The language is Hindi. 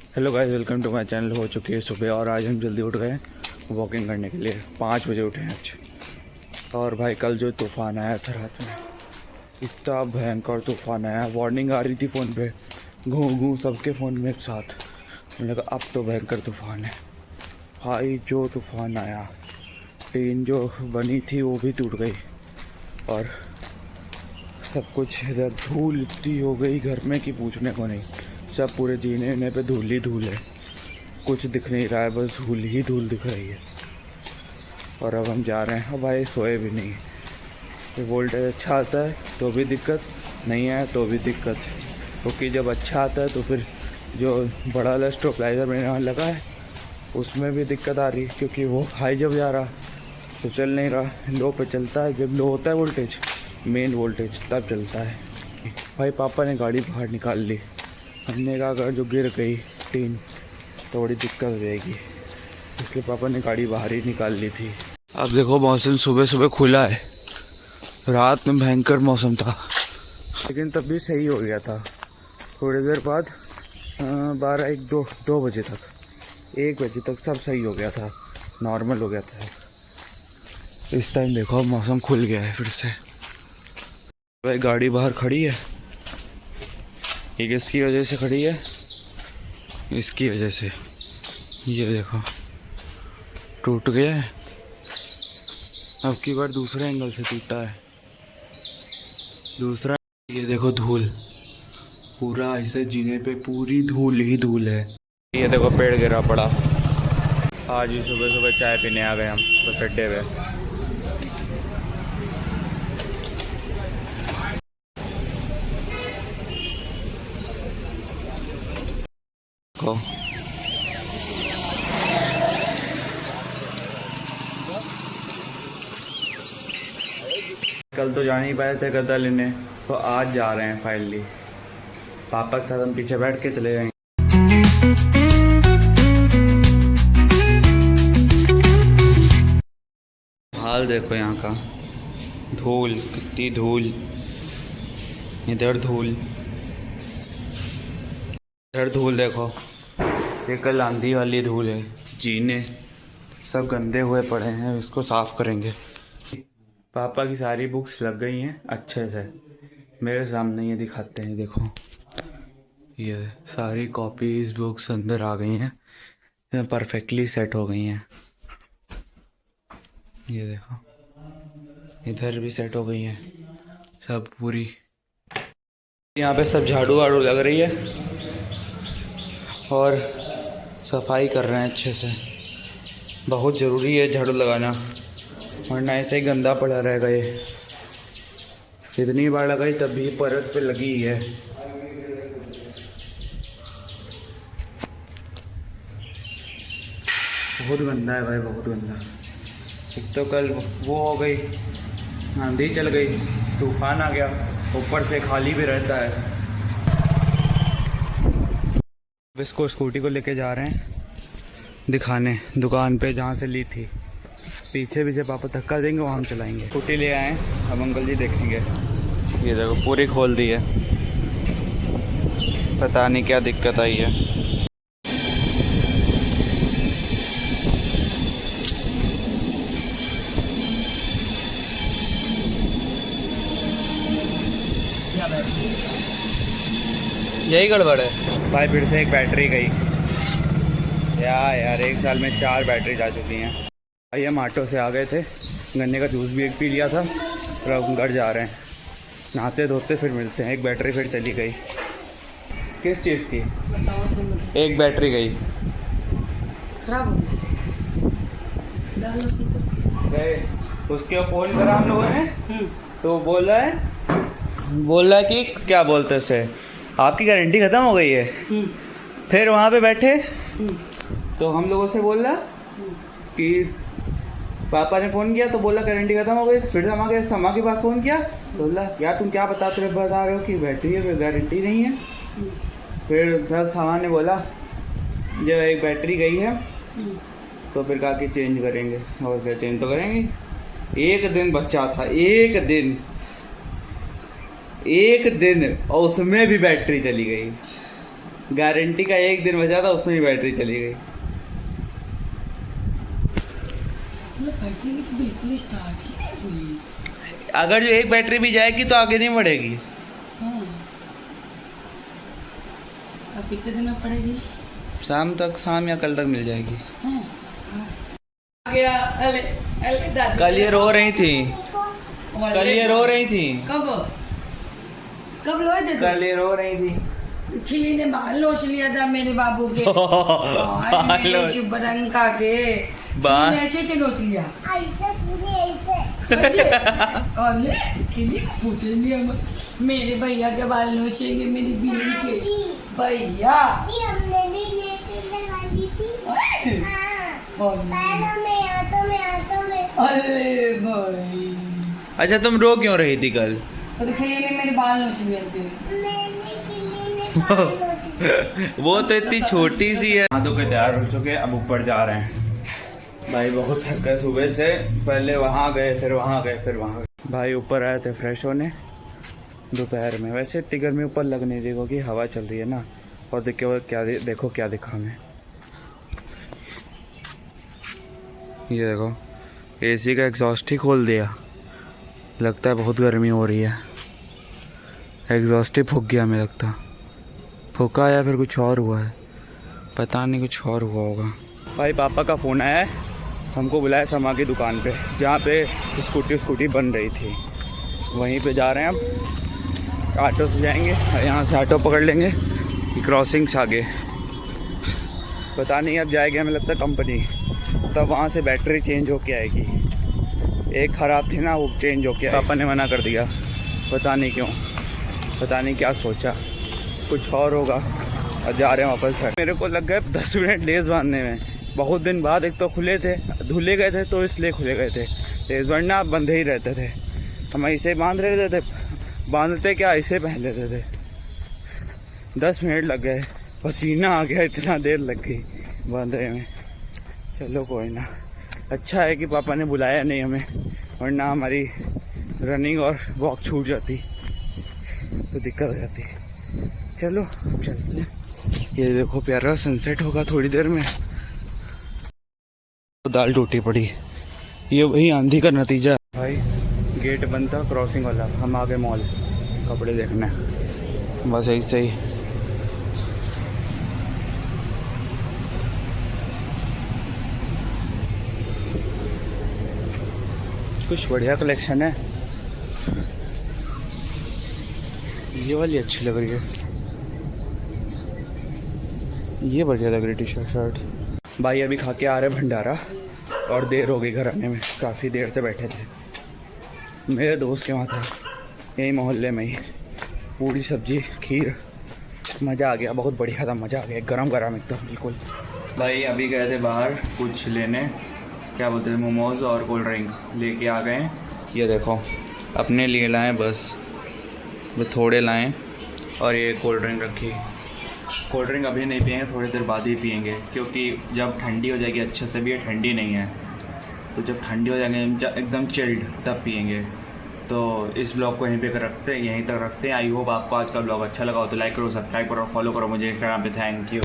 Hello guys, welcome to my channel. हो चुकी है सुबह और आज हम जल्दी उठ गए वॉकिंग करने के लिए। 5 बजे उठे हैं आज। और भाई कल जो तूफ़ान आया था रात में, इतना भयंकर तूफ़ान आया, वार्निंग आ रही थी फ़ोन पे, घूँ घूँ सबके फ़ोन में एक साथ। मैंने कहा अब तो भयंकर तूफ़ान है भाई। जो तूफ़ान आया, टीन जो बनी थी वो भी टूट गई और सब कुछ इधर धूल इतनी हो गई घर में कि पूछने को नहीं। सब पूरे जीने पे धूल ही धूल है, कुछ दिख नहीं रहा है, बस धूल ही धूल दिख रही है। और अब हम जा रहे हैं। अब भाई सोए भी नहीं, तो वोल्टेज अच्छा आता है तो भी दिक्कत, नहीं आया तो भी दिक्कत, क्योंकि जब अच्छा आता है तो फिर जो बड़ा वाला स्टेबलाइजर मेरे यहाँ लगा है उसमें भी दिक्कत आ रही, क्योंकि वो हाई जब जा रहा तो चल नहीं रहा, लो पे चलता है। जब लो होता है वोल्टेज, मेन वोल्टेज, तब चलता है। भाई पापा ने गाड़ी बाहर निकाल ली। हमने कहा अगर जो गिर गई टीन तो बड़ी दिक्कत हो जाएगी, इसलिए पापा ने गाड़ी बाहर ही निकाल ली थी। अब देखो मौसम सुबह सुबह खुला है, रात में भयंकर मौसम था लेकिन तब भी सही हो गया था। थोड़ी देर बाद 12, 1, 2 बजे तक, 1 बजे तक सब सही हो गया था, नॉर्मल हो गया था। इस टाइम देखो अब मौसम खुल गया है फिर से। भाई गाड़ी बाहर खड़ी है, ये किसकी वजह से खड़ी है? इसकी वजह से। ये देखो टूट गया है, अब की बार दूसरे एंगल से टूटा है दूसरा। ये देखो धूल, पूरा ऐसे जीने पे पूरी धूल ही धूल है। ये देखो पेड़ गिरा पड़ा। आज ही सुबह सुबह चाय पीने आ गए हम बस अड्डे पे। कल तो जा नहीं पाए थे गद्दा लेने, तो आज जा रहे हैं फाइनली। पापा के साथ हम पीछे बैठ के चले जाएंगे। हाल देखो यहाँ का, धूल, कितनी धूल, इधर धूल, इधर धूल देखो। ये कल आंधी वाली धूल है, जीने सब गंदे हुए पड़े हैं, इसको साफ करेंगे। पापा की सारी बुक्स लग गई हैं अच्छे से, मेरे सामने ये दिखाते हैं। देखो ये सारी कॉपीज बुक्स अंदर आ गई हैं, परफेक्टली सेट हो गई हैं। ये देखो इधर भी सेट हो गई हैं सब पूरी। यहाँ पे सब झाड़ू वाड़ू लग रही है और सफाई कर रहे हैं अच्छे से। बहुत ज़रूरी है झाड़ू लगाना, वरना ऐसे ही गंदा पड़ा रहेगा। ये इतनी बार लगाई तब भी परत पे लगी ही है। बहुत गंदा है भाई, बहुत गंदा। एक तो कल वो हो गई, आंधी चल गई, तूफान आ गया, ऊपर से खाली भी रहता है। अब इसको स्कूटी को लेके जा रहे हैं दिखाने दुकान पे जहाँ से ली थी। पीछे पीछे पापा धक्का देंगे, वहाँ हम चलाएंगे। स्कूटी ले आए, अब अंकल जी देखेंगे। ये देखो पूरी खोल दी है, पता नहीं क्या दिक्कत आई है। यही गड़बड़ है भाई, फिर से एक बैटरी गई। यार 1 साल में 4 बैटरी जा चुकी हैं भाई। हम ऑटो से आ गए थे, गन्ने का जूस भी एक पी लिया था, और अब घर जा रहे हैं। नहाते धोते फिर मिलते हैं। एक बैटरी फिर चली गई। किस चीज़ की? एक बैटरी गई, खराब हो गए। उसके फ़ोन करा हम लोगों ने, तो बोल रहा है कि क्या बोलते उसे, आपकी गारंटी ख़त्म हो गई है। फिर वहाँ पे बैठे तो हम लोगों से बोल रहा कि पापा ने फ़ोन किया तो बोला गारंटी ख़त्म हो गई। फिर समा के पास फ़ोन किया तो बोला यार तुम क्या बता रहे हो कि बैटरी है, गारंटी नहीं है। फिर समा ने बोला जब एक बैटरी गई है तो फिर कहा कि चेंज करेंगे, और क्या चेंज तो करेंगे। 1 दिन बचा था, 1 दिन, और उसमें भी बैटरी चली गई। गारंटी का 1 दिन बचा था, उसमें ही बैटरी चली गई। बैटरी की तो बिल्कुल स्टार्ट ही नहीं हुई। अगर जो एक बैटरी भी जाएगी तो आगे नहीं बढ़ेगी। हाँ, अब कितने दिन में पड़ेगी? शाम तक, शाम या कल तक मिल जाएगी। हाँ, आ गया। अले अले दादी, कल ये रो रही थी, कल ये रो रही थी, कब लोए थे? कल ये रो रही थी। खिली ने बाल लोच लिया था मेरे बाबू के। और मेरे शुभ रंग का के बाल ऐसे के लोच लिया। ऐसे पूरे ऐसे और ले खिली पूछे लिया मेरे भैया के बाल नोचेंगे, मेरी बिल्ली के भैया। ये हमने भी ये पहले वाली थी। हाँ, पैरों में, हाथों में, हाथों में। अरे भाई, अच्छा तुम रो क्यों रही थी कल? तो खिली ने मेरे बाल नोच लिए थे। मैंने किले ने बाल नोचे। वो तो इतनी छोटी सी है। हाथों के तैयार हो चुके, अब ऊपर जा रहे हैं। भाई बहुत थक गए सुबह से, पहले वहाँ गए, फिर वहाँ गए, फिर वहाँ गए। भाई ऊपर आए थे फ्रेश होने दोपहर में। वैसे इतनी गर्मी ऊपर लग नहीं रही क्योंकि हवा चल रही है ना। और देखो क्या दिखा मैं, ये देखो एसी का एग्जॉस्ट ही खोल दिया। लगता है बहुत गर्मी हो रही है, एग्जॉस्ट ही फूक गया। हमें लगता फूका या फिर कुछ और हुआ है, पता नहीं, कुछ और हुआ होगा। भाई पापा का फ़ोन आया है, हमको बुलाया समा की दुकान पे, जहाँ पे स्कूटी बन रही थी। वहीं पे जा रहे हैं अब, ऑटो से जाएंगे, यहाँ से ऑटो पकड़ लेंगे क्रॉसिंग से आगे। पता नहीं अब जाएगी, हमें लगता है कंपनी, तब वहाँ से बैटरी चेंज होके आएगी। एक ख़राब थी ना, वो चेंज होके पापा ने मना कर दिया, पता नहीं क्यों, पता नहीं क्या सोचा, कुछ और होगा। और जा रहे हैं वापस। मेरे को लग गए 10 मिनट लेज़ बांधने में, बहुत दिन बाद। एक तो खुले थे, धुले गए थे तो इसलिए खुले गए थे लेज़, वरना बंधे ही रहते थे। हम ऐसे बांध रहे थे, बांधते क्या ऐसे पहन लेते थे। 10 मिनट लग गए, पसीना आ गया, इतना देर लग गई बांधने में। चलो कोई ना, अच्छा है कि पापा ने बुलाया नहीं हमें, वरना हमारी रनिंग और वॉक छूट जाती तो दिक्कत हो जाती। चलो चलते हैं। ये देखो प्यारा सनसेट होगा थोड़ी देर में। तो दाल टूटी पड़ी, ये वही आंधी का नतीजा है। भाई गेट बंद था क्रॉसिंग वाला, हम आ गए मॉल कपड़े देखने, बस ऐसे ही। कुछ बढ़िया कलेक्शन है, ये वाली अच्छी लग रही है, ये बढ़िया लग रही टी शर्ट। भाई अभी खा के आ रहे भंडारा, और देर हो गई घर आने में, काफ़ी देर से बैठे थे। मेरे दोस्त के वहाँ था, यही मोहल्ले में ही, पूरी सब्जी खीर, मज़ा आ गया, बहुत बढ़िया था, मज़ा आ गया, गरम गरम एकदम बिल्कुल। भाई अभी गए थे बाहर कुछ लेने, क्या बोलते हैं, मोमोज़ और कोल्ड ड्रिंक लेके आ गए हैं। ये देखो अपने लिए लाएँ, बस वो थोड़े लाएँ, और ये कोल्ड ड्रिंक रखी। कोल्ड ड्रिंक अभी नहीं पियेंगे, थोड़ी देर बाद ही पियेंगे, क्योंकि जब ठंडी हो जाएगी अच्छे से, भी ये ठंडी नहीं है, तो जब ठंडी हो जाएंगे एकदम चिल्ड तब पियेंगे। तो इस ब्लॉग को यहीं पे रखते हैं, यहीं तक रखते हैं। आई होप आपको आज का ब्लॉग अच्छा लगा हो तो लाइक करो, सब्सक्राइब करो, फॉलो करो मुझे इंस्टाग्राम पे। Thank you.